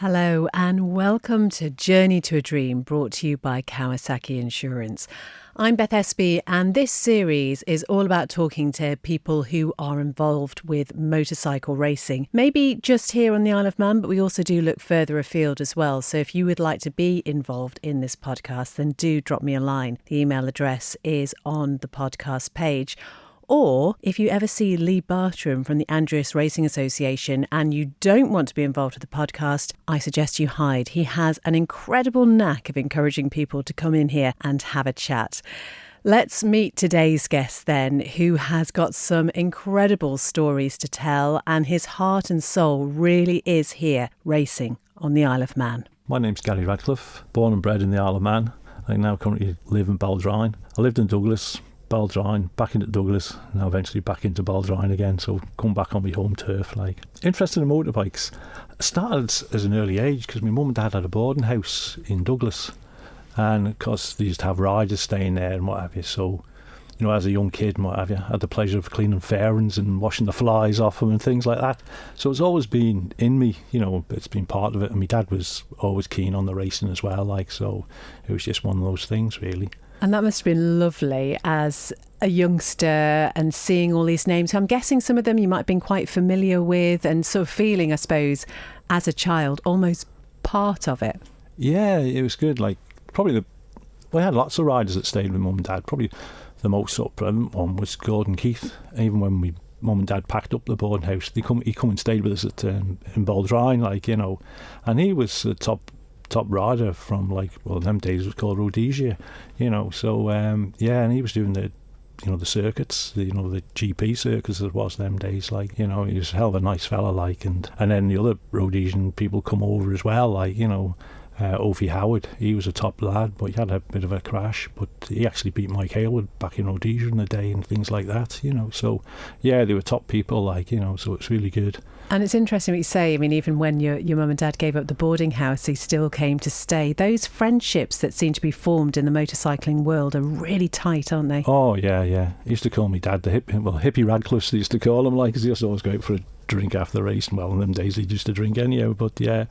Hello and welcome to Journey to a Dream, brought to you by Kawasaki Insurance. I'm Beth Espy, and this series is all about talking to people who are involved with motorcycle racing. Maybe just here on the Isle of Man, but we also do look further afield as well. So if you would like to be involved in this podcast, then do drop me a line. The email address is on the podcast page. Or if you ever see Lee Bartram from the Andreas Racing Association and you don't want to be involved with the podcast, I suggest you hide. He has an incredible knack of encouraging people to come in here and have a chat. Let's meet today's guest then, who has got some incredible stories to tell, and his heart and soul really is here racing on the Isle of Man. My name's Gary Radcliffe, born and bred in the Isle of Man. I now currently live in Baldrine. I lived in Douglas, Baldrine, back into Douglas, now eventually back into Baldrine again, so come back on my home turf. Interested in motorbikes. I started as an early age because my mum and dad had a boarding house in Douglas, and of course they used to have riders staying there and what have you, so as a young kid and what have you, I had the pleasure of cleaning fairings and washing the flies off them and things like that. So it's always been in me, it's been part of it, and my dad was always keen on the racing as well, so it was just one of those things really. And that must have been lovely as a youngster and seeing all these names. I'm guessing some of them you might have been quite familiar with and sort of feeling, I suppose, as a child, almost part of it. Yeah, it was good. We had lots of riders that stayed with mum and dad. Probably the most sort of prevalent one was Gordon Keith. Even when we mum and dad packed up the boarding house, he come and stayed with us at in Baldrine, and he was the top rider from them days it was called Rhodesia, and he was doing the circuits, the GP circuits as it was them days, he was a hell of a nice fella, and then the other Rhodesian people come over as well, Opie Howard, he was a top lad, but he had a bit of a crash, but he actually beat Mike Hailwood back in Rhodesia in the day and things like that, so yeah, they were top people, so it's really good. And it's interesting what you say. I mean, even when your mum and dad gave up the boarding house, he still came to stay. Those friendships that seem to be formed in the motorcycling world are really tight, aren't they? Oh, yeah. He used to call me dad the hippie Radcliffe, they used to call him, because he used to always go out for a drink after the race. Well, in them days, he used to drink anyhow, but yeah,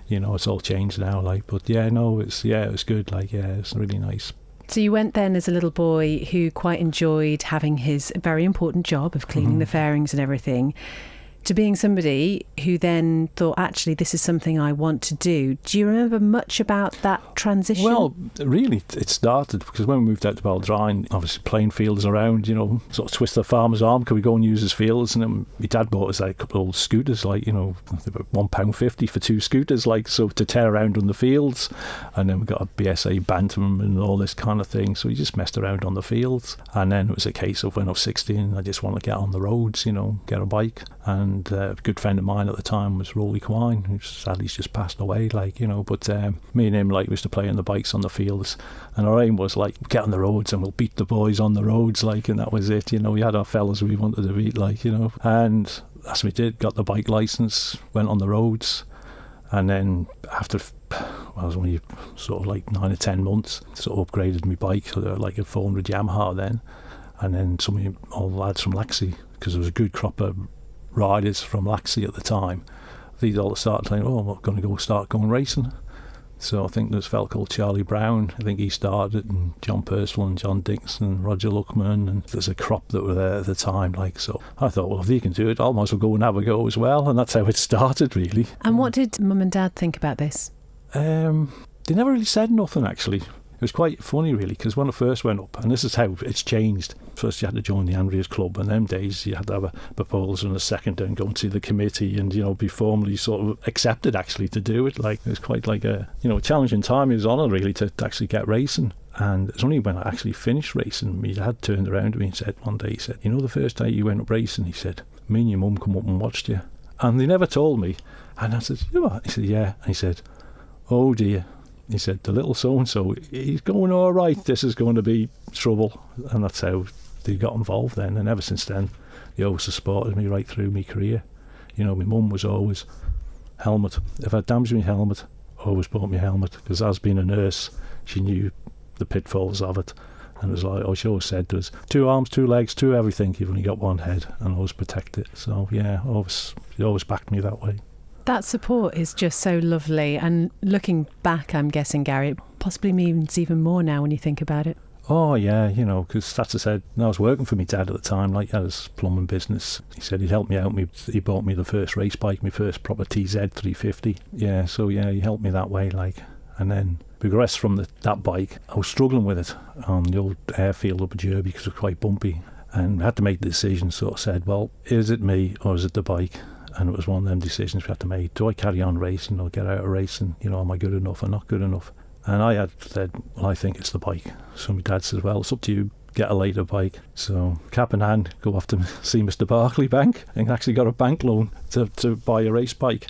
it's all changed now, but yeah, no, it was good, it's really nice. So you went then as a little boy who quite enjoyed having his very important job of cleaning the fairings and everything, to being somebody who then thought, actually, this is something I want to do. Do you remember much about that transition? Well, really, it started because when we moved out to Baldrine, obviously playing fields around, sort of twist the farmer's arm, could we go and use his fields? And then my dad bought us a couple of old scooters, they were £1.50 for two scooters, so to tear around on the fields. And then we got a BSA Bantam and all this kind of thing. So we just messed around on the fields. And then it was a case of when I was 16, I just wanted to get on the roads, get a bike. And a good friend of mine at the time was Rolly Quine, who sadly's just passed away, but me and him used to play on the bikes on the fields, and our aim was get on the roads and we'll beat the boys on the roads, and that was it, we had our fellas we wanted to beat, and that's what we did, got the bike licence, went on the roads, and then after I was only sort of 9 or 10 months, sort of upgraded my bike, a 400 Yamaha then, and then some of all the lads from Laxey, because there was a good crop of riders from Laxey at the time, these all started saying, I'm going to start going racing. So I think there's a fella called Charlie Brown, I think he started it, and John Purcell and John Dixon, Roger Luckman, and there's a crop that were there at the time, so I thought, well, if they can do it, I might as well go and have a go as well, and that's how it started really. And what did mum and dad think about this? They never really said nothing, actually. It was quite funny really, because when I first went up, and this is how it's changed, first you had to join the Andreas Club, and them days you had to have a proposal and a second and go and see the committee and be formally sort of accepted actually to do it. It was quite a challenging time. It was honour really to actually get racing. And it's only when I actually finished racing, my dad turned around to me and said one day, he said, the first day you went up racing, he said, me and your mum come up and watched you, and they never told me. And I said, what? He said, yeah. And he said, oh dear. He said, the little so-and-so, he's going all right, this is going to be trouble. And that's how they got involved then. And ever since then, they always supported me right through my career. My mum was always, helmet. If I damaged my helmet, I always bought my helmet. Because as being a nurse, she knew the pitfalls of it. And it was she always said, there's 2 arms, 2 legs, 2 everything. You've only got 1 head. And always protect it. So, yeah, she always backed me that way. That support is just so lovely. And looking back, I'm guessing, Gary, it possibly means even more now when you think about it. Oh, yeah, because as I said, I was working for my dad at the time, like, he had his plumbing business. He said he'd help me out. He bought me the first race bike, my first proper TZ 350. Yeah, so, yeah, he helped me that way, like. And then progressed from that bike. I was struggling with it on the old airfield up at Derby because it was quite bumpy. And I had to make the decision, sort of said, well, is it me or is it the bike? And it was one of them decisions we had to make. Do I carry on racing or get out of racing? Am I good enough or not good enough? And I had said, well, I think it's the bike. So my dad said, well, it's up to you, get a later bike. So cap in hand, go off to see Mr. Barclay Bank and actually got a bank loan to buy a race bike,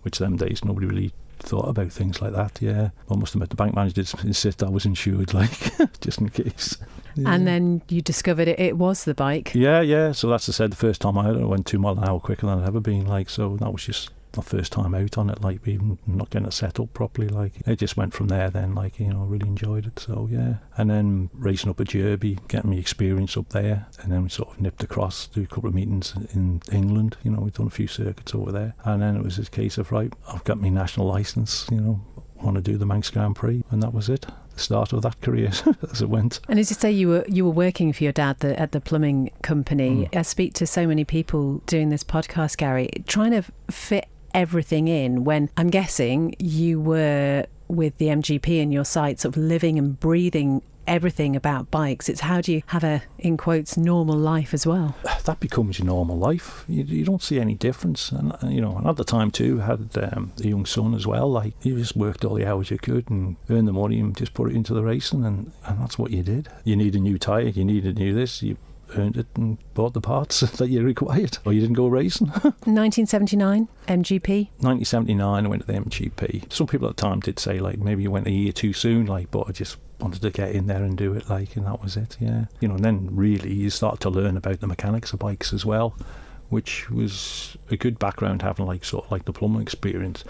which them days nobody really thought about things like that. Yeah, I must admit the bank manager did insist I was insured, like, just in case. Yeah. And then you discovered it was the bike. Yeah. So that's, I said, the first time I had it, I went 2 miles an hour quicker than I'd ever been, like, so that was just my first time out on it, like, even not getting it set up properly, like, it just went from there then, like, really enjoyed it. So yeah, and then racing up at Derby, getting me experience up there, and then we sort of nipped across, do a couple of meetings in England, we've done a few circuits over there, and then it was this case of, right, I've got my national licence, want to do the Manx Grand Prix, and that was it, the start of that career as it went. And as you say, you were working for your dad at the plumbing company. I speak to so many people doing this podcast, Gary, trying to fit everything in when I'm guessing you were with the MGP in your sight, sort of living and breathing everything about bikes. It's how do you have a, in quotes, normal life as well? That becomes your normal life. You don't see any difference. And and at the time too, had a young son as well. Like, you just worked all the hours you could and earned the money and just put it into the racing, and that's what you did. You need a new tyre, you need a new this, you earned it and bought the parts that you required, or you didn't go racing. 1979, MGP? 1979, I went to the MGP. Some people at the time did say, like, maybe you went a year too soon, like, but I just wanted to get in there and do it, like, and that was it, yeah. And then really you start to learn about the mechanics of bikes as well, which was a good background having, like, sort of like the plumbing experience.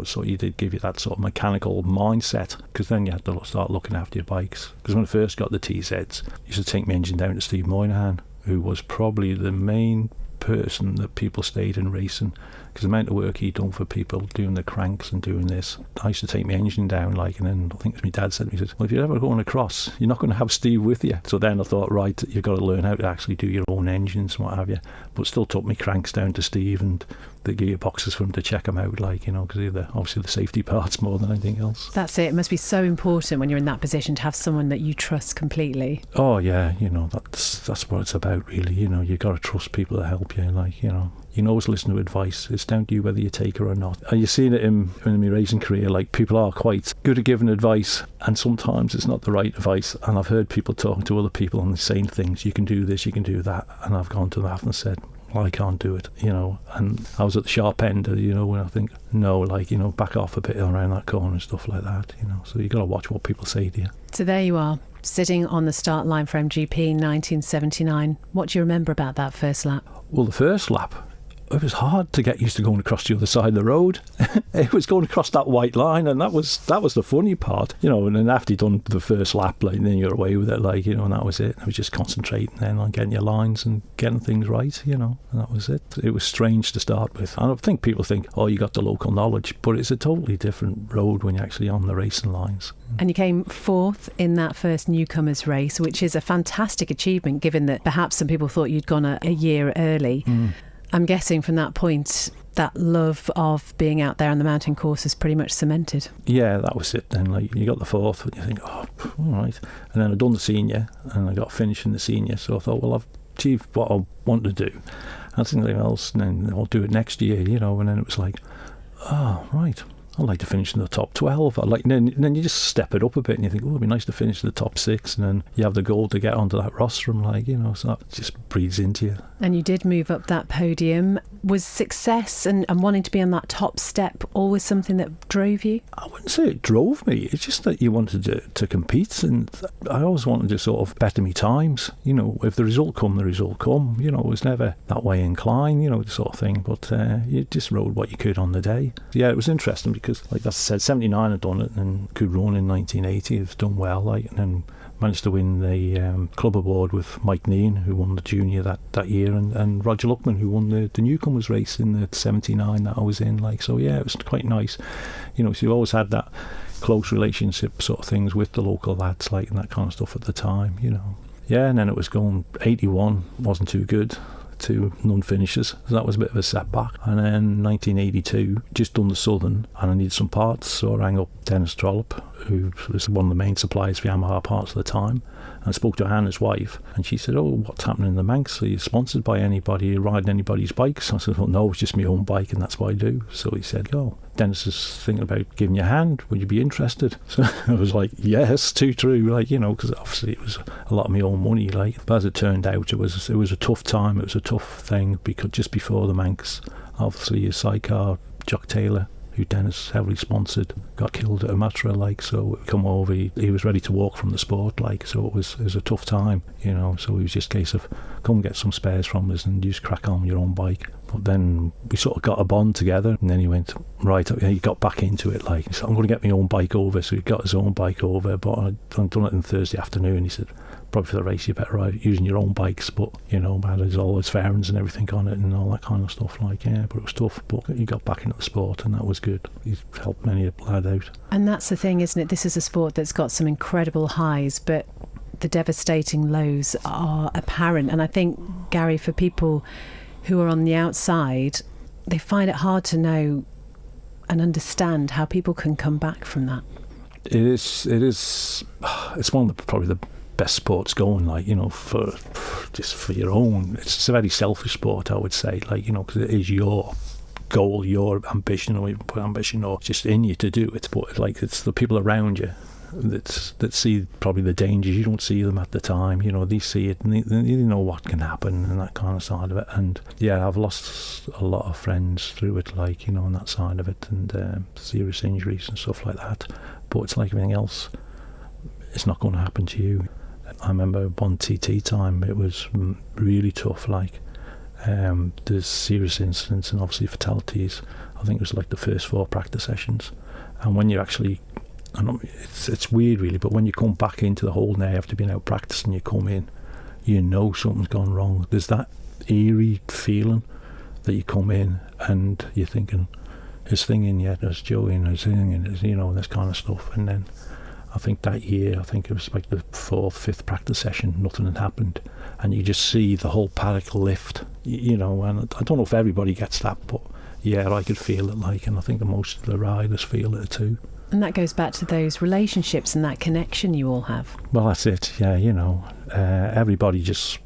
So you did give you that sort of mechanical mindset, because then you had to start looking after your bikes. Because when I first got the TZs, I used to take my engine down to Steve Moynihan, who was probably the main person that people stayed in racing, because the amount of work he'd done for people doing the cranks and doing this. I used to take my engine down, like, and then I think my dad said to me, he said, well, if you're ever going across, you're not going to have Steve with you. So then I thought, right, you've got to learn how to actually do your own engines and what have you. But still took me cranks down to Steve and the gearboxes for him to check them out, like, because they're obviously the safety parts more than anything else. That's it. It must be so important when you're in that position to have someone that you trust completely. Oh yeah, that's what it's about, really. You've got to trust people to help you, like, you can always listen to advice. It's down to you whether you take it or not. And you've seen it in my racing career, like, people are quite good at giving advice, and sometimes it's not the right advice. And I've heard people talking to other people and saying things, you can do this, you can do that, and I've gone to that and said, well, I can't do it, and I was at the sharp end, when I think, no, like, back off a bit around that corner and stuff like that, so you got to watch what people say to you. So there you are, sitting on the start line for MGP in 1979. What do you remember about that first lap? Well, the first lap, it was hard to get used to going across the other side of the road. It was going across that white line, and that was the funny part, and then after you'd done the first lap, like, then you're away with it, like, and that was it. I was just concentrating then on getting your lines and getting things right, and that was it. It was strange to start with. And I think people think, oh, you got the local knowledge, but it's a totally different road when you're actually on the racing lines. And you came fourth in that first newcomers race, which is a fantastic achievement, given that perhaps some people thought you'd gone a year early. I'm guessing from that point, that love of being out there on the mountain course is pretty much cemented. Yeah, that was it then. Like, you got the fourth, and you think, oh, all right. And then I'd done the senior, and I got finished in the senior, so I thought, well, I've achieved what I want to do. And something else, and then I'll do it next year, and then it was like, oh, right. I'd like to finish in the top 12. And then you just step it up a bit and you think, oh, it'd be nice to finish in the top 6. And then you have the goal to get onto that rostrum, so that just breathes into you. And you did move up that podium. Was success and wanting to be on that top step always something that drove you? I wouldn't say it drove me. It's just that you wanted to compete. And I always wanted to sort of better me times. If the result come, the result come. It was never that way inclined, the sort of thing. But you just rode what you could on the day. Yeah, it was interesting because, like I said, 79 I'd done it, and could run in 1980. It's done well, like, and then managed to win the club award with Mike Nean, who won the junior that year, and Roger Luckman, who won the newcomers race in the 79 that I was in. Like, so yeah, it was quite nice. You know, so you always had that close relationship sort of things with the local lads, like, and that kind of stuff at the time, you know. Yeah, and then it was going 81, wasn't too good, 2 non-finishes, so that was a bit of a setback. And then 1982, just done the Southern, and I needed some parts, so I rang up Dennis Trollope, who was one of the main suppliers for Yamaha parts at the time, and I spoke to Anne, his wife, and she said, "Oh, what's happening in the Manx? Are you sponsored by anybody? Are you riding anybody's bikes?" I said, "Well, no, it's just my own bike, and that's what I do." So he said, "Oh, Dennis is thinking about giving you a hand. Would you be interested?" So I was like, yes, too true, like, you know, because obviously it was a lot of my own money, like. But as it turned out, it was a tough time. It was a tough thing, because just before the Manx, obviously his sidecar, Jock Taylor, who Dennis heavily sponsored, got killed at a Matra, like. So come over, he was ready to walk from the sport, like. So it was a tough time, you know. So it was just a case of come get some spares from us and just crack on with your own bike. But then we sort of got a bond together, and then he went, right, he got back into it, like. He said, "I'm going to get my own bike over." So he got his own bike over, but I'd done it on Thursday afternoon. He said, "Probably for the race you better ride using your own bikes," but, you know, there's all his fairings and everything on it and all that kind of stuff, like. Yeah, but it was tough, but he got back into the sport, and that was good. He's helped many a lad out. And that's the thing, isn't it? This is a sport that's got some incredible highs, but the devastating lows are apparent. And I think, Gary, for people who are on the outside, they find it hard to know and understand how people can come back from that. It is. It's one of probably the best sports going, like, you know, for your own. It's a very selfish sport, I would say, like, you know, because it is your goal, your ambition, or even put ambition, or just in you to do it. But like, it's the people around you that see probably the dangers. You don't see them at the time, you know. They see it, and they know what can happen, and that kind of side of it. And yeah, I've lost a lot of friends through it, like, you know, on that side of it, and serious injuries and stuff like that. But it's like everything else, it's not going to happen to you. I remember one TT time, it was really tough, like. There's serious incidents and obviously fatalities. I think it was like the first 4 practice sessions, and when you actually, it's weird really, but when you come back into the hole now after being out practicing, you come in, you know something's gone wrong. There's that eerie feeling that you come in and you're thinking, "Is thing in yet? Is Joe in? Is thing in? Is, you know, this kind of stuff." And then I think that year, I think it was like the 4th, 5th practice session, nothing had happened, and you just see the whole paddock lift, you know. And I don't know if everybody gets that, but yeah, I could feel it, like, and I think most of the riders feel it too. And that goes back to those relationships and that connection you all have. Well, that's it, yeah, you know. Everybody just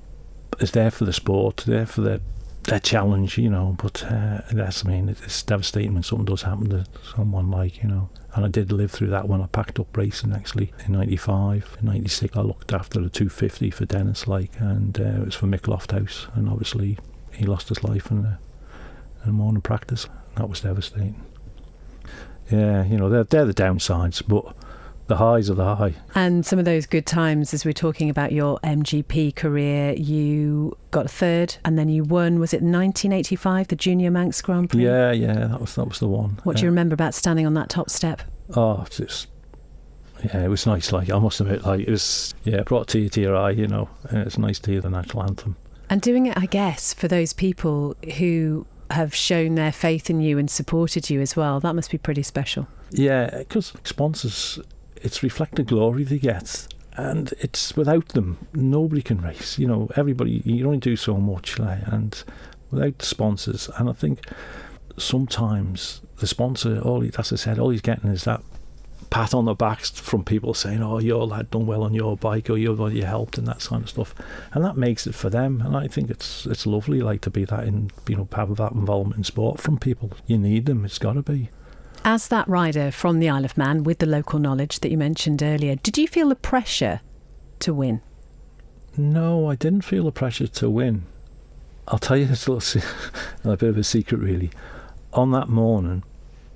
is there for the sport, there for their challenge, you know. But that's, I mean, it's devastating when something does happen to someone, like, you know. And I did live through that when I packed up racing, actually, in 95. In 96, I looked after the 250 for Dennis, like, and it was for Mick Lofthouse, and obviously he lost his life in the morning practice. That was devastating. Yeah, you know, they're the downsides, but the highs are the high. And some of those good times, as we're talking about your MGP career, you got 3rd and then you won, was it 1985, the Junior Manx Grand Prix? Yeah, that was the one. What do you remember about standing on that top step? Oh, yeah, it was nice, like, I must admit, like, it was, yeah, it brought a tear to your eye, you know, and it's nice to hear the national anthem. And doing it, I guess, for those people who have shown their faith in you and supported you as well, that must be pretty special. Yeah, because sponsors, it's reflected glory they get, and it's without them nobody can race, you know. Everybody, you only do so much, like, and without the sponsors, and I think sometimes the sponsor, as I said, all he's getting is that pat on the back from people saying, "Oh, your lad done well on your bike," or "You helped," and that kind of stuff, and that makes it for them. And I think it's lovely, like, to be that in, you know, have that involvement in sport from people. You need them, it's got to be. As that rider from the Isle of Man with the local knowledge that you mentioned earlier, did you feel the pressure to win? No, I didn't feel the pressure to win. I'll tell you this little a bit of a secret, really. On that morning,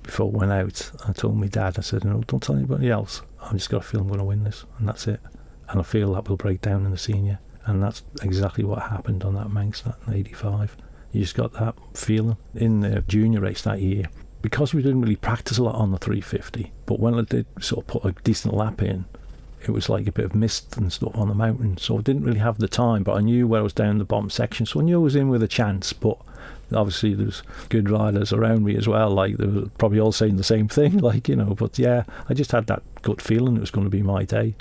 before I went out, I told my dad, I said, "No, don't tell anybody else. I've just got a feel I'm going to win this, and that's it. And I feel that will break down in the senior." And that's exactly what happened on that Manx, that in 85. You just got that feeling. In the junior race that year, because we didn't really practice a lot on the 350, but when I did sort of put a decent lap in, it was like a bit of mist and stuff on the mountain, so I didn't really have the time, but I knew where I was down the bottom section, so I knew I was in with a chance. But obviously there's good riders around me as well, like they were probably all saying the same thing, like, you know. But yeah, I just had that gut feeling it was going to be my day,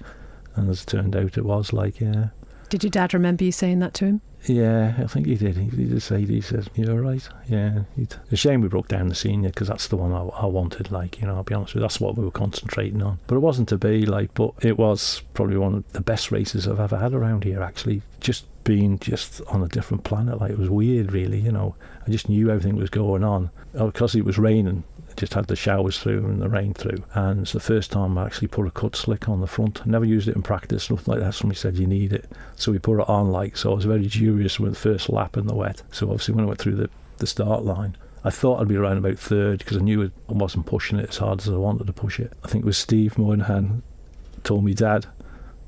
and as it turned out it was, like, yeah. Did your dad remember you saying that to him? Yeah, I think he did. He did say, he says, "You're right." Yeah, it's a shame we broke down the senior, because that's the one I wanted, like, you know, I'll be honest with you, that's what we were concentrating on. But it wasn't to be, like, but it was probably one of the best races I've ever had around here, actually. Just being just on a different planet, like, it was weird, really, you know. I just knew everything was going on. Because it was raining, I just had the showers through and the rain through, and it's the first time I actually put a cut slick on the front. I never used it in practice, nothing like that. Somebody said you need it, so we put it on, like, so I was very dubious with the first lap in the wet. So obviously when I went through the start line, I thought I'd be around about third, because I knew I wasn't pushing it as hard as I wanted to push it. I think it was Steve Moynihan told me, "Dad,"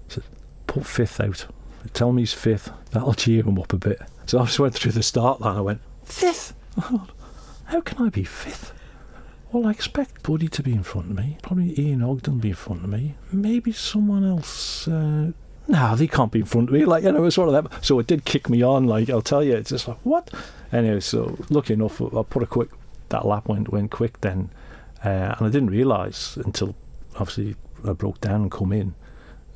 he said, "put fifth out. Tell me he's fifth. That'll cheer him up a bit." So I just went through the start line. I went, "Fifth? Oh, how can I be fifth? Well, I expect Buddy to be in front of me. Probably Ian Ogden be in front of me. Maybe someone else. No, they can't be in front of me." Like, you know, it's one of them. So it did kick me on. Like, I'll tell you, it's just like, what? Anyway, so lucky enough, I put that lap went quick then, and I didn't realise until obviously I broke down and come in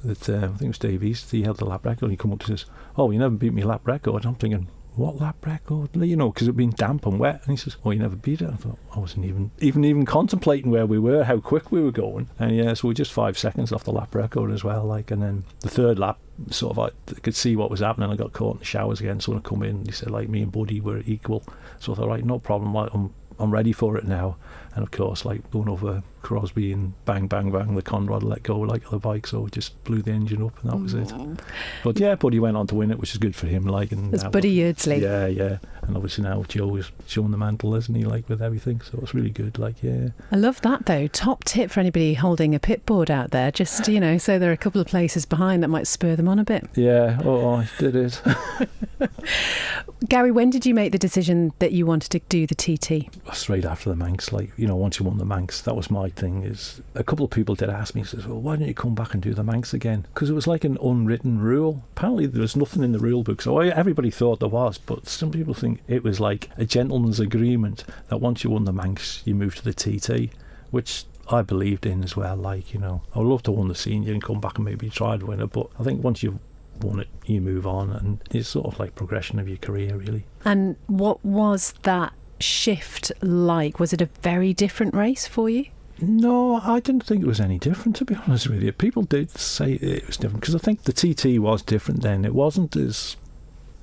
that I think it was Dave East. He held the lap record. He come up and says, "Oh, you never beat me lap record." I'm thinking, what lap record? You know, because it'd been damp and wet. And he says, "Oh, you never beat it." I thought, I wasn't even contemplating where we were, how quick we were going. And yeah, so we're just 5 seconds off the lap record as well. Like, and then the third lap, sort of, I could see what was happening. I got caught in the showers again. So when I come in, he said, like, me and Buddy were equal. So I thought, right, no problem. Like, I'm ready for it now. And of course, like, going over Crosby and bang, bang, bang, the conrod let go, like, of the bike, so it just blew the engine up, and that was it. But yeah, Buddy went on to win it, which is good for him. Like, and it's Buddy Yeardsley. Yeah. And obviously now Joe is showing the mantle, isn't he, like, with everything, so it's really good, like, yeah. I love that, though. Top tip for anybody holding a pit board out there, just, you know, so there are a couple of places behind that might spur them on a bit. Yeah, I did it. Gary, when did you make the decision that you wanted to do the TT? Straight after the Manx, like, you know, once you won the Manx, that was my thing. Is a couple of people did ask me, says, "Well, why don't you come back and do the Manx again?" Because it was like an unwritten rule. Apparently there was nothing in the rule book, so everybody thought there was, but some people think it was like a gentleman's agreement that once you won the Manx, you moved to the TT, which I believed in as well. Like, you know, I would love to win the senior and come back and maybe try to win it, but I think once you've won it, you move on, and it's sort of like progression of your career, really. And what was that shift like? Was it a very different race for you? No, I didn't think it was any different, to be honest with you. People did say it was different, because I think the TT was different then. It wasn't as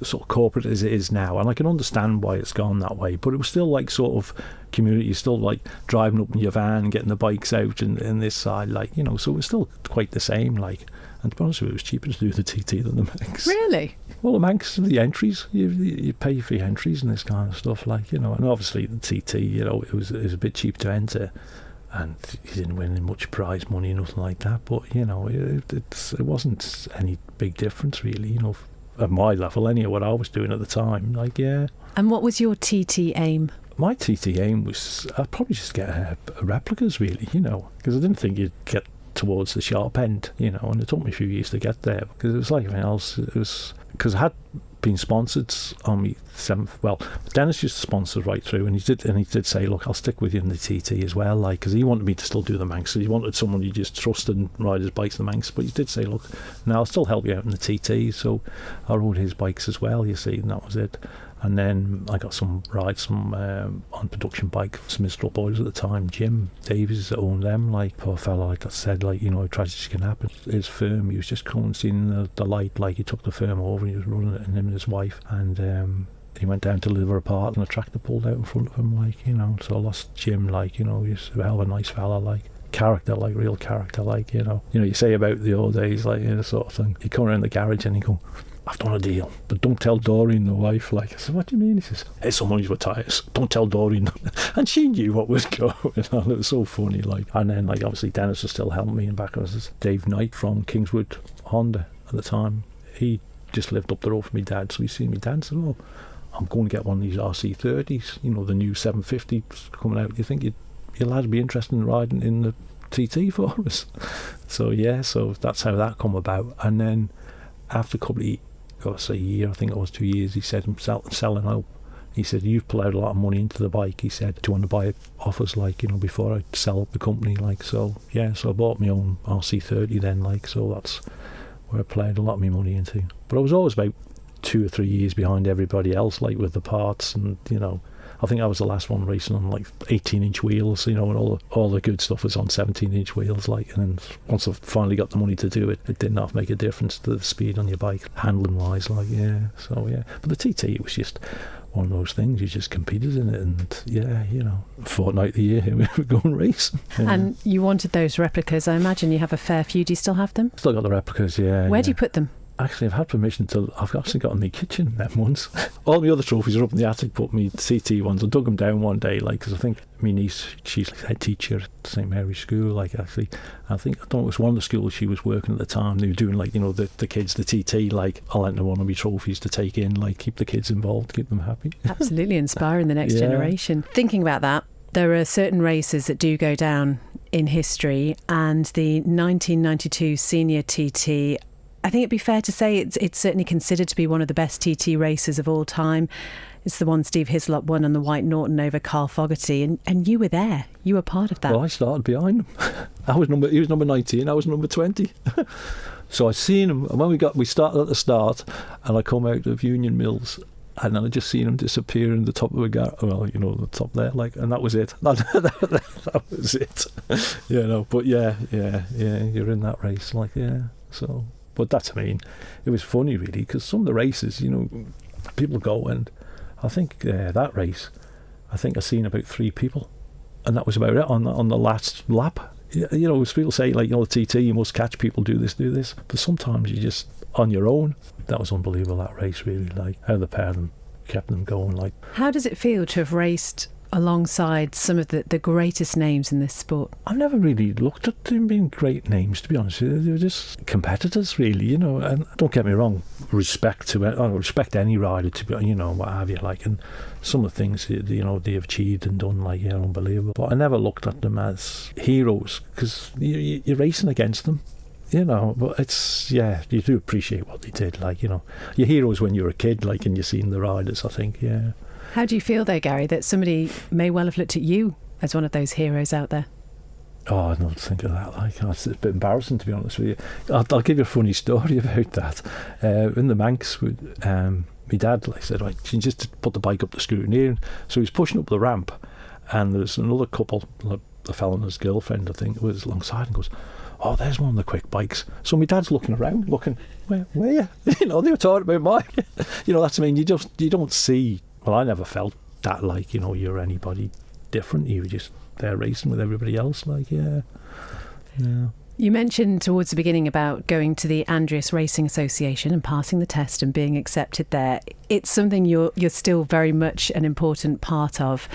sort of corporate as it is now, and I can understand why it's gone that way, but it was still like sort of community, still like driving up in your van and getting the bikes out and this side, like, you know, so it was still quite the same, like. And to be honest with you, it was cheaper to do the TT than the Manx. Really? Well, the Manx, the entries, you pay for your entries and this kind of stuff, like, you know. And obviously the TT, you know, it was a bit cheap to enter, and you didn't win much prize money, nothing like that. But, you know, it wasn't any big difference, really, you know, at my level anyway, what I was doing at the time, like, yeah. And what was your TT aim? My TT aim was, I'd probably just get replicas, really, you know, because I didn't think you'd get towards the sharp end, you know, and it took me a few years to get there, because it was like everything else. It was because I had been sponsored on me seventh. Well, Dennis used to sponsor right through, and he did say, "Look, I'll stick with you in the TT as well," like, because he wanted me to still do the Manx. He wanted someone you just trusted and ride his bikes the Manx, but he did say, "Look, now I'll still help you out in the TT." So I rode his bikes as well, you see, and that was it. And then I got some rides on production bike, some Mistral boys at the time, Jim Davies that owned them, like, poor fella, like I said, like, you know, tragedy can happen. His firm, he was just coming, seeing the light, like, he took the firm over, he was running it, and him and his wife, and he went down to deliver a part, and a tractor pulled out in front of him, like, you know, so I lost Jim, like, you know, he's a hell of a nice fella, like, character, like, real character, like, you know, you say about the old days, like, you know, sort of thing. You come around the garage and you go, "I've done a deal, but don't tell Doreen, the wife." Like, I said, "What do you mean?" He says, "It's some money's with tyres, don't tell Doreen." And she knew what was going on. It was so funny, like. And then, like, obviously Dennis was still helping me, and back was Dave Knight from Kingswood Honda at the time. He just lived up the road from my dad, so he seen me dad and said, "Oh, I'm going to get one of these RC30s, you know, the new 750 coming out. Do you think your lad would be interested in riding in the TT for us. So that's how that come about. And then after a couple of a year, I think it was 2 years, he said I'm selling out. He said, you've put out a lot of money into the bike. He said, do you want to buy it off us, before I sell up the company, so I bought my own RC30 then, so that's where I played a lot of my money into. But I was always about 2 or 3 years behind everybody else, with the parts, and, I think I was the last one racing on 18-inch wheels, and all the good stuff was on 17-inch wheels, and then once I finally got the money to do it, it didn't have to make a difference to the speed on your bike, handling-wise, But the TT, it was just one of those things, you just competed in it, and a fortnight a year we were going racing. Yeah. And you wanted those replicas. I imagine you have a fair few. Do you still have them? Still got the replicas, yeah. Where do you put them? Actually, I've had permission I've actually got in my kitchen them once. All my other trophies are up in the attic, but my CT ones, I dug them down one day, because I think my niece, she's head teacher at St Mary's School, actually. I don't know, it was one of the schools she was working at the time. They were doing, the kids, the TT, I lent her one of my trophies to take in, keep the kids involved, keep them happy. Absolutely inspiring the next generation. Thinking about that, there are certain races that do go down in history, and the 1992 Senior TT, I think it'd be fair to say it's certainly considered to be one of the best TT races of all time. It's the one Steve Hislop won on the White Norton over Carl Fogarty, and you were there. You were part of that. Well, I started behind him. He was number 19, I was number 20. So I seen him, and when we started at the start, and I come out of Union Mills, and then I just seen him disappear in the top of the the top there, and that was it. That was it. But you're in that race, so. But it was funny really, because some of the races, people go, and I think that race, I think I seen about 3 people, and that was about it on the last lap. People say the TT, you must catch people, do this, but sometimes you just on your own. That was unbelievable, that race really, how the pair of them kept them going. How does it feel to have raced alongside some of the greatest names in this sport? I've never really looked at them being great names, to be honest. They were just competitors, really, and don't get me wrong, respect any rider, to be, what have you, and some of the things, they've achieved and done, unbelievable. But I never looked at them as heroes, because you're racing against them. But it's, you do appreciate what they did, your heroes when you were a kid, and you're seeing the riders, I think, yeah. How do you feel, though, Gary, that somebody may well have looked at you as one of those heroes out there? Oh, I don't think of that. It's a bit embarrassing, to be honest with you. I'll give you a funny story about that. In the Manx, my dad said, right, you just put the bike up the scrutineer. So he's pushing up the ramp, and there's another couple, a fella and his girlfriend, I think, was alongside, and goes, oh, there's one of the quick bikes. So my dad's looking around, where? They were talking about mine. That's, you don't see. Well, I never felt that you're anybody different. You were just there racing with everybody else, yeah. You mentioned towards the beginning about going to the Andreas Racing Association and passing the test and being accepted there. It's something you're still very much an important part of.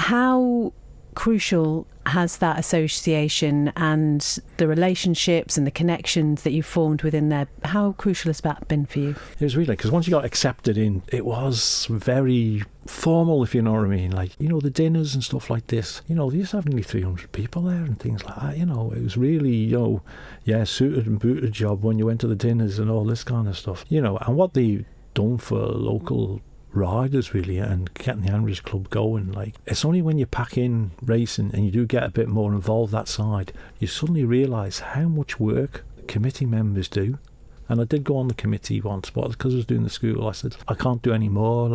How crucial has that association and the relationships and the connections that you formed within there, how crucial has that been for you? It was really, because once you got accepted in, it was very formal, if you know what I mean. The dinners and stuff like this, they used to have nearly 300 people there and things like that, it was really, suited and booted job when you went to the dinners and all this kind of stuff, and what they done for local riders really, and getting the Andreas Club going, it's only when you pack in racing and you do get a bit more involved that side, you suddenly realise how much work committee members do. And I did go on the committee once, but because I was doing the school, I said I can't do any more,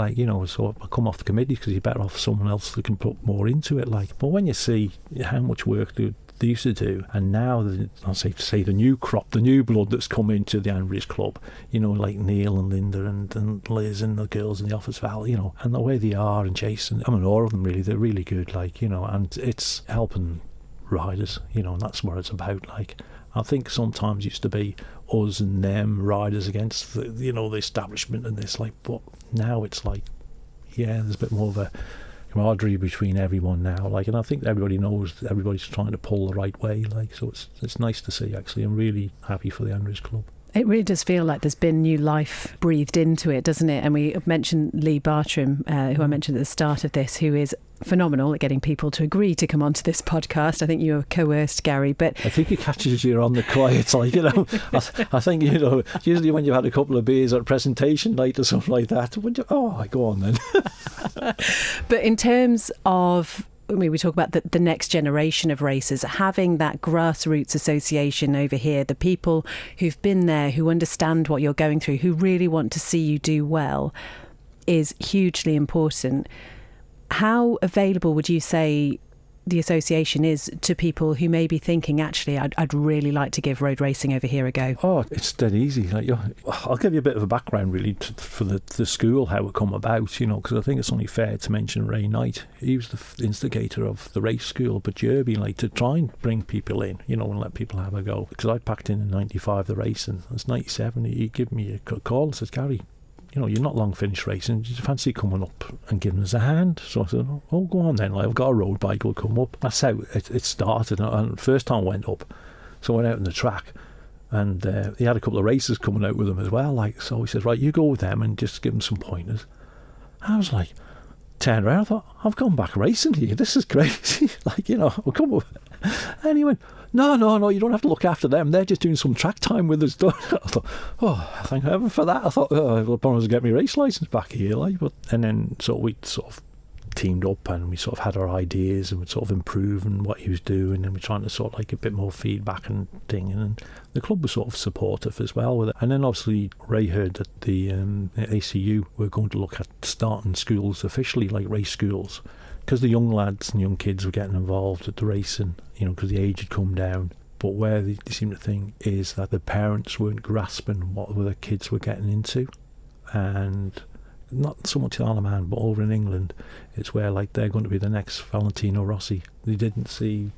so I come off the committee, because you're better off someone else that can put more into it, but when you see how much work they used to do, and now I'll say the new crop, the new blood that's come into the Andreas Club, like Neil and Linda and Liz and the girls in the Office Valley, and the way they are, and Jason, all of them really, they're really good, and it's helping riders, and that's what it's about. I think sometimes used to be us and them riders against the establishment and this, but now it's there's a bit more of a camaraderie between everyone now, and I think everybody knows everybody's trying to pull the right way, so it's nice to see, actually. I'm really happy for the Andreas Club. It really does feel like there's been new life breathed into it, doesn't it? And we mentioned Lee Bartram, who I mentioned at the start of this, who is phenomenal at getting people to agree to come onto this podcast. I think you were coerced, Gary, but I think he catches you on the quiet, like, you know. I think, you know, usually when you've had a couple of beers at a presentation night or something like that, go on then. But in terms of, I mean, we talk about the next generation of racers, having that grassroots association over here, the people who've been there, who understand what you're going through, who really want to see you do well, is hugely important. How available would you say the association is to people who may be thinking, actually, I'd really like to give road racing over here a go? Oh, it's dead easy. Like, I'll give you a bit of a background, really, for the school, how it come about, you know, because I think it's only fair to mention Ray Knight. He was the instigator of the race school, but Jerby, like, to try and bring people in, you know, and let people have a go. Because I packed in 95 the race, and it's 97. He gave me a call and says, Gary, you know, you're not long finished racing. Do you fancy coming up and giving us a hand? So I said, oh, go on then. Like, I've got a road bike, we'll come up. That's how it started. And first time I went up, so I went out on the track, and he had a couple of racers coming out with him as well. Like, so he says, right, you go with them and just give them some pointers. I was like, turned around, I thought, I've gone back racing here. This is crazy. Like, you know, I'll come up. And he went, no, you don't have to look after them. They're just doing some track time with us. I thought, oh, thank heaven for that. I thought, I'll probably get my race licence back here. Like, and then we sort of teamed up, and we sort of had our ideas, and we sort of improving what he was doing, and we're trying to sort of like a bit more feedback and thing. And the club was sort of supportive as well with it. And then obviously Ray heard that the ACU were going to look at starting schools officially, like race schools, because the young lads and young kids were getting involved at the racing, you know, because the age had come down. But where they seem to think is that the parents weren't grasping what the kids were getting into. And not so much in Alaman, but over in England, it's where, like, they're going to be the next Valentino Rossi. They didn't see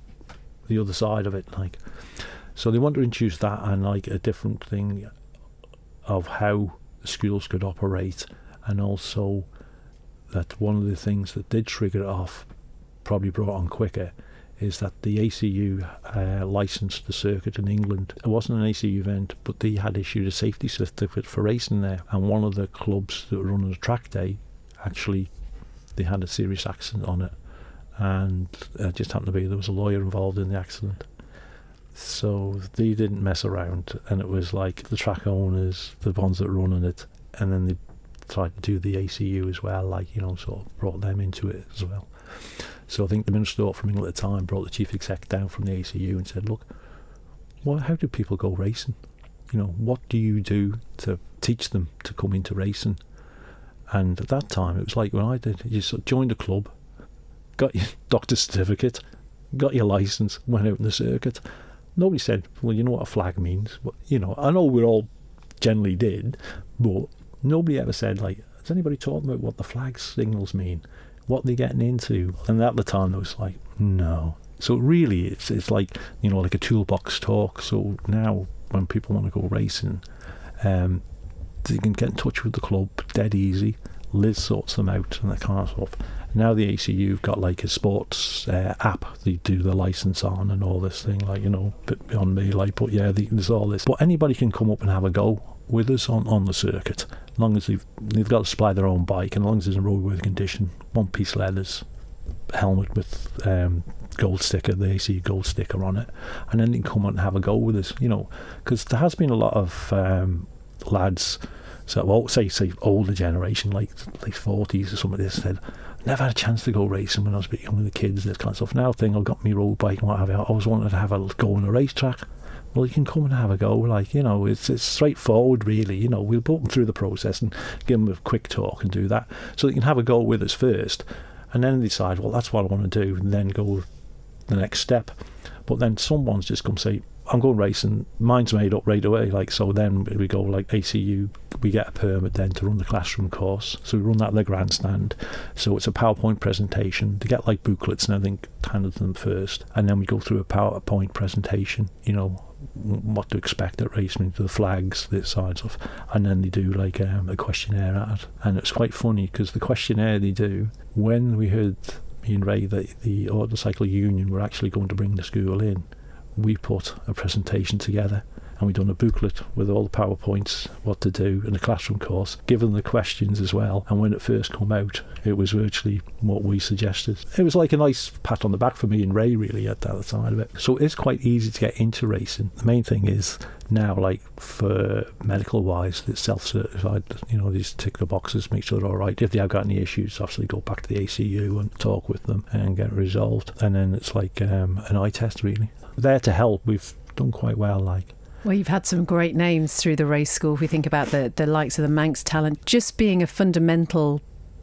the other side of it, like. So they want to introduce that and, like, a different thing of how the schools could operate, and also that one of the things that did trigger it off, probably brought on quicker, is that the ACU licensed the circuit in England. It wasn't an ACU event, but they had issued a safety certificate for racing there. And one of the clubs that were running a track day, actually, they had a serious accident on it. And it just happened to be there was a lawyer involved in the accident. So they didn't mess around. And it was like the track owners, the ones that were running it, and then they tried to do the ACU as well, like, you know, sort of brought them into it as well. So I think the Minister from England at the time brought the chief exec down from the ACU and said, look, how do people go racing? You know, what do you do to teach them to come into racing? And at that time, it was like when I did, you sort of joined a club, got your doctor's certificate, got your licence, went out in the circuit. Nobody said, well, you know what a flag means? But, you know, I know we all generally did, but nobody ever said, like, has anybody taught them about what the flag signals mean? What they're getting into? And at the time, it was like, no. So really, it's like, you know, like a toolbox talk. So now, when people want to go racing, they can get in touch with the club dead easy. Liz sorts them out and that kind of stuff. Now the ACU have got like a sports app they do the licence on and all this thing, like, you know, a bit beyond me, like, but yeah, there's all this. But anybody can come up and have a go with us on the circuit, as long as they've got to supply their own bike, and as long as it's in roadworthy condition, one-piece leathers, helmet with gold sticker, the ACU gold sticker on it, and then they can come and have a go with us, you know, because there has been a lot of lads, so well, say older generation, like 40s or something, they said, never had a chance to go racing when I was a bit young with the kids, this kind of stuff. Now I've got my road bike and what have you, I always wanted to have a go on a racetrack. Well, you can come and have a go, like, you know, it's straightforward, really. You know, we'll put them through the process and give them a quick talk and do that, so they can have a go with us first, and then decide, well, that's what I want to do, and then go the next step. But then someone's just come say, I'm going racing, mine's made up right away, like, so then we go, like, ACU, we get a permit then to run the classroom course, so we run that at the grandstand, so it's a PowerPoint presentation, they get like booklets and everything handed to them first, and then we go through a PowerPoint presentation, you know, what to expect at racing, to the flags, this side stuff, and then they do like a questionnaire at it. And it's quite funny because the questionnaire they do, when we heard, me and Ray, that the Autocycle Union were actually going to bring the school in, we put a presentation together and we'd done a booklet with all the PowerPoints, what to do in the classroom course, given the questions as well. And when it first come out, it was virtually what we suggested. It was like a nice pat on the back for me and Ray, really, at that side of it. So it's quite easy to get into racing. The main thing is now, like for medical wise, it's self-certified. You know, these tick the boxes, make sure they're all right. If they have got any issues, obviously go back to the ACU and talk with them and get it resolved. And then it's like an eye test, really. There to help. We've done quite well, like. Well, you've had some great names through the race school. If we think about the likes of the Manx talent, just being a fundamental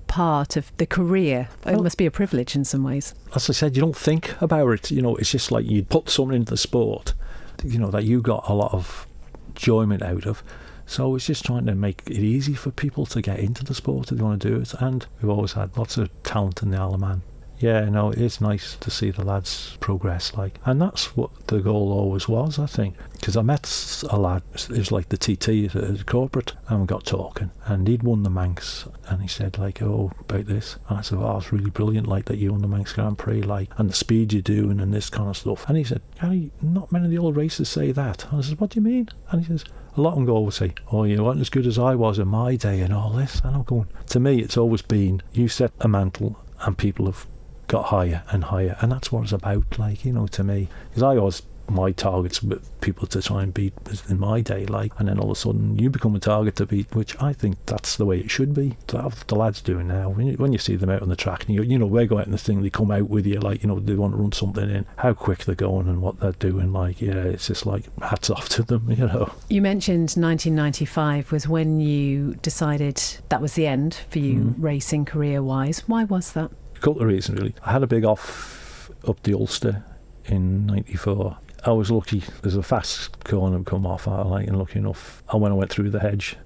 part of the career, it must be a privilege in some ways. As I said, you don't think about it. You know, it's just like you put something into the sport, you know, that you got a lot of enjoyment out of. So it's just trying to make it easy for people to get into the sport if they want to do it. And we've always had lots of talent in the Isle of Man. Yeah, no, it is nice to see the lads progress, like, and that's what the goal always was, I think. Because I met a lad, it was like the TT at corporate, and we got talking, and he'd won the Manx, and he said, like, oh, about this. And I said, oh, it's really brilliant, like, that you won the Manx Grand Prix, like, and the speed you're doing and this kind of stuff. And he said, Gary, not many of the old racers say that. And I said, what do you mean? And he says, a lot of them go always say, oh, you weren't as good as I was in my day and all this. And I'm going, to me, it's always been, you set a mantle and people have got higher and higher, and that's what it's about, like, you know, to me, because I always, my targets were people to try and beat in my day, like, and then all of a sudden you become a target to beat, which I think that's the way it should be. To have the lads doing now, when you see them out on the track, and you know, they go out in the thing, they come out with you, like, you know, they want to run something in, how quick they're going and what they're doing, like, yeah, it's just like hats off to them, you know. You mentioned 1995 was when you decided that was the end for you racing career-wise. Why was that? A couple of reasons, really. I had a big off up the Ulster in 94. I was lucky. There's a fast corner come off, and lucky enough. And when I went through the hedge,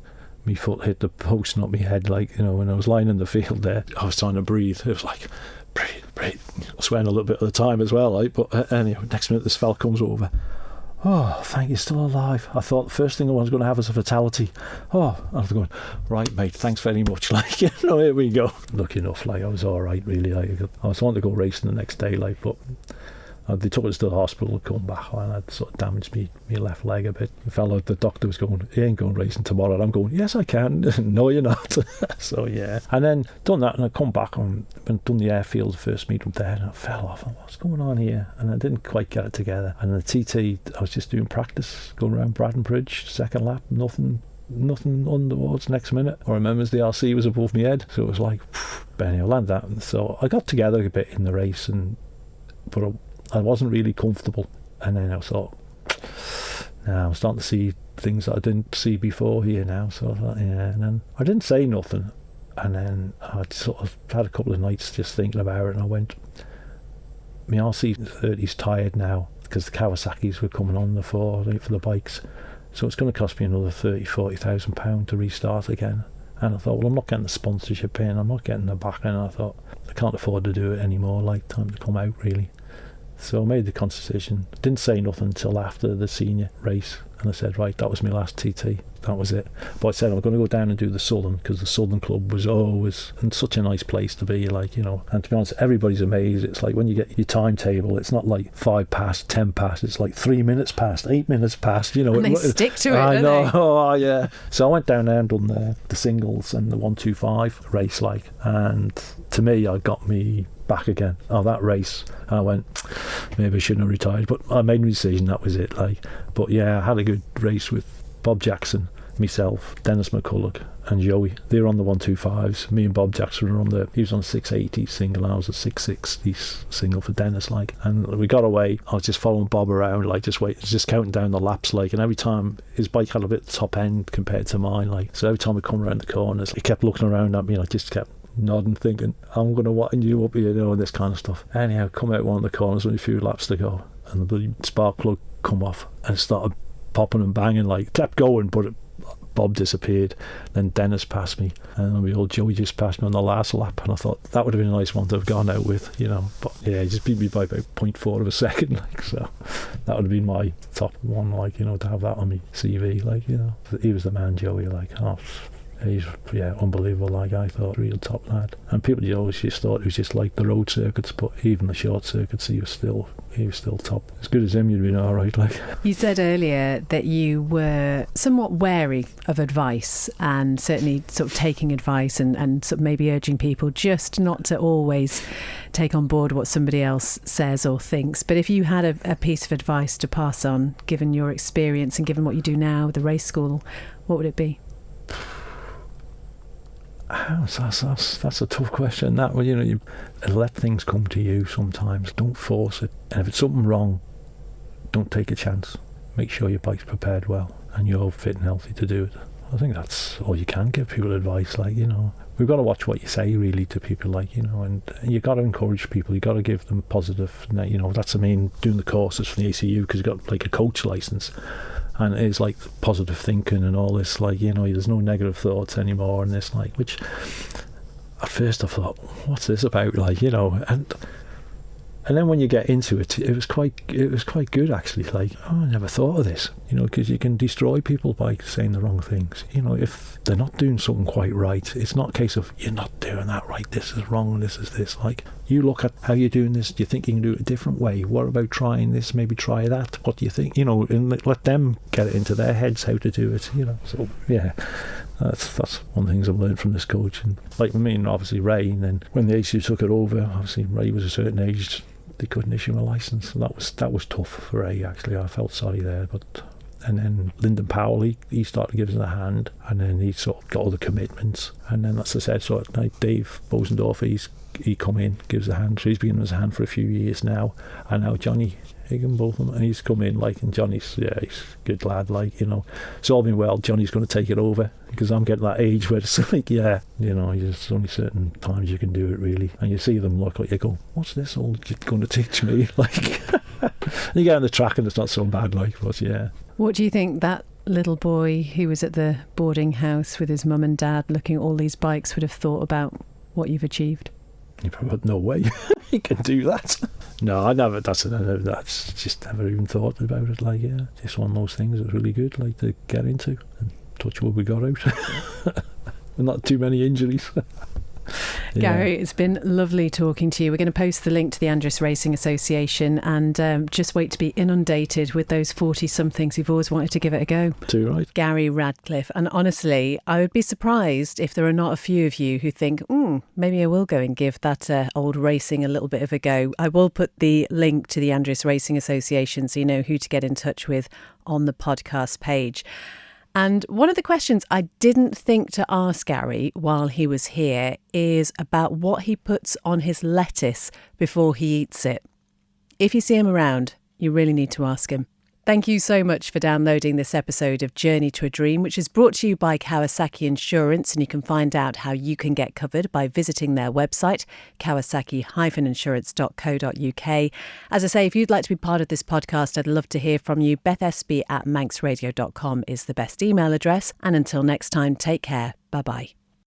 my foot hit the post, not my head. Like, you know, when I was lying in the field there, I was trying to breathe. It was like, breathe. I was swearing a little bit at the time as well. Like, but anyway, next minute this fella comes over. Oh, thank you, still alive. I thought the first thing I was going to have was a fatality. Oh, I was going, right, mate, thanks very much. Like, you know, here we go. Lucky enough, like, I was all right, really. Like, I was wanting to go racing the next day, like, but they took us to the hospital to come back, and I'd sort of damaged me left leg a bit. The doctor was going, he ain't going racing tomorrow. And I'm going, yes, I can. No, you're not. So, yeah. And then done that, and I come back and done the airfield first meet up there, and I fell off. What's going on here? And I didn't quite get it together. And the TT, I was just doing practice, going around Braddon Bridge, second lap, nothing underwards next minute. I remember the RC was above my head, so it was like, Benny, I'll land that. And so I got together a bit in the race, but I wasn't really comfortable. And then I thought, now I'm starting to see things that I didn't see before here now. So I thought, yeah. And then I didn't say nothing. And then I sort of had a couple of nights just thinking about it, and I went, my RC30's tired now because the Kawasaki's were coming on the floor for the bikes. So it's going to cost me another £30,000-40,000 to restart again. And I thought, well, I'm not getting the sponsorship in, I'm not getting the back end. I thought, I can't afford to do it anymore, like, time to come out, really. So I made the conscious decision. Didn't say nothing until after the senior race, and I said, right, that was my last TT. That was it. But I said I'm going to go down and do the Southern, because the Southern Club was always in such a nice place to be, like, you know. And to be honest, everybody's amazed. It's like when you get your timetable, it's not like 5 past, 10 past. It's like 3 minutes past, 8 minutes past. You know, and they stick to it. I know. They? Oh yeah. So I went down there and done the singles and the 125 race, like, and to me, I got me back again. Oh, that race, and I went, maybe I shouldn't have retired, but I made my decision. That was it. Like, but yeah, I had a good race with Bob Jackson, myself, Dennis McCulloch and Joey. They were on the 125s. Me and Bob Jackson were on he was on 680 single, and I was a 660 single for Dennis, like. And we got away. I was just following Bob around, like, just counting down the laps, like, and every time his bike had a bit top end compared to mine, like, so every time we come around the corners, he kept looking around at me, and I just kept nodding, thinking, I'm going to wind you up here, you know, and this kind of stuff. Anyhow, come out one of the corners with a few laps to go, and the bloody spark plug come off, and it started popping and banging, like, kept going, but Bob disappeared. Then Dennis passed me, and the old Joey just passed me on the last lap, and I thought that would have been a nice one to have gone out with, you know. But yeah, he just beat me by about 0.4 of a second, like, so that would have been my top one, like, you know, to have that on me CV, like, you know. He was the man, Joey, like, oh, He's, unbelievable. Like, I thought, real top lad. And people always just thought it was just like the road circuits, but even the short circuits, he was still top. As good as him, you'd been all right. Like, you said earlier that you were somewhat wary of advice, and certainly sort of taking advice and sort of maybe urging people just not to always take on board what somebody else says or thinks. But if you had a piece of advice to pass on, given your experience and given what you do now, the race school, what would it be? That's a tough question. That, well, you let things come to you sometimes. Don't force it. And if it's something wrong, don't take a chance. Make sure your bike's prepared well and you're fit and healthy to do it. I think that's all you can give people advice. Like, we've got to watch what you say really to people, like, and you've got to encourage people. You've got to give them positive. That's, doing the courses for the ACU, because you've got like a coach license. And it's like positive thinking and all this, like, there's no negative thoughts anymore, and this, like, which at first I thought, what's this about, like, and then when you get into it, it was quite good actually. Like, I never thought of this, because you can destroy people by saying the wrong things. If they're not doing something quite right, it's not a case of, you're not doing that right, this is wrong, this is this. Like, you look at how you're doing this, do you think you can do it a different way? What about trying this, maybe try that? What do you think? And let them get it into their heads how to do it, So, yeah, that's one of the things I've learned from this coach. And like with me and obviously Ray, and then when the ACU took it over, obviously Ray was a certain age, they couldn't issue him a licence. So that was tough for Ray, actually. I felt sorry there, and then Lyndon Powell, he started giving us a hand, and then he sort of got all the commitments. And then, as I said, so at night, Dave Bosendorf, he come in, gives a hand. So he's been giving us a hand for a few years now. And now Johnny Higginbotham, and he's come in, like, and Johnny's, he's a good lad, like, it's all been well. Johnny's going to take it over, because I'm getting that age where it's like, there's only certain times you can do it, really. And you see them look like, you go, what's this all going to teach me? Like, you get on the track and it's not so bad, like, but yeah. What do you think that little boy who was at the boarding house with his mum and dad looking at all these bikes would have thought about what you've achieved? You probably had no way he can do that. No, I never. That's just never even thought about it. Like, just one of those things that's really good, like, to get into. And touch wood, we got out. And not too many injuries. Gary, it's been lovely talking to you. We're going to post the link to the Andrews Racing Association, and just wait to be inundated with those 40-somethings who've always wanted to give it a go. Too right. Gary Radcliffe. And honestly, I would be surprised if there are not a few of you who think, maybe I will go and give that old racing a little bit of a go. I will put the link to the Andrews Racing Association so you know who to get in touch with on the podcast page. And one of the questions I didn't think to ask Gary while he was here is about what he puts on his lettuce before he eats it. If you see him around, you really need to ask him. Thank you so much for downloading this episode of Journey to a Dream, which is brought to you by Kawasaki Insurance, and you can find out how you can get covered by visiting their website, kawasaki-insurance.co.uk. As I say, if you'd like to be part of this podcast, I'd love to hear from you. BethSB@manxradio.com is the best email address. And until next time, take care. Bye-bye.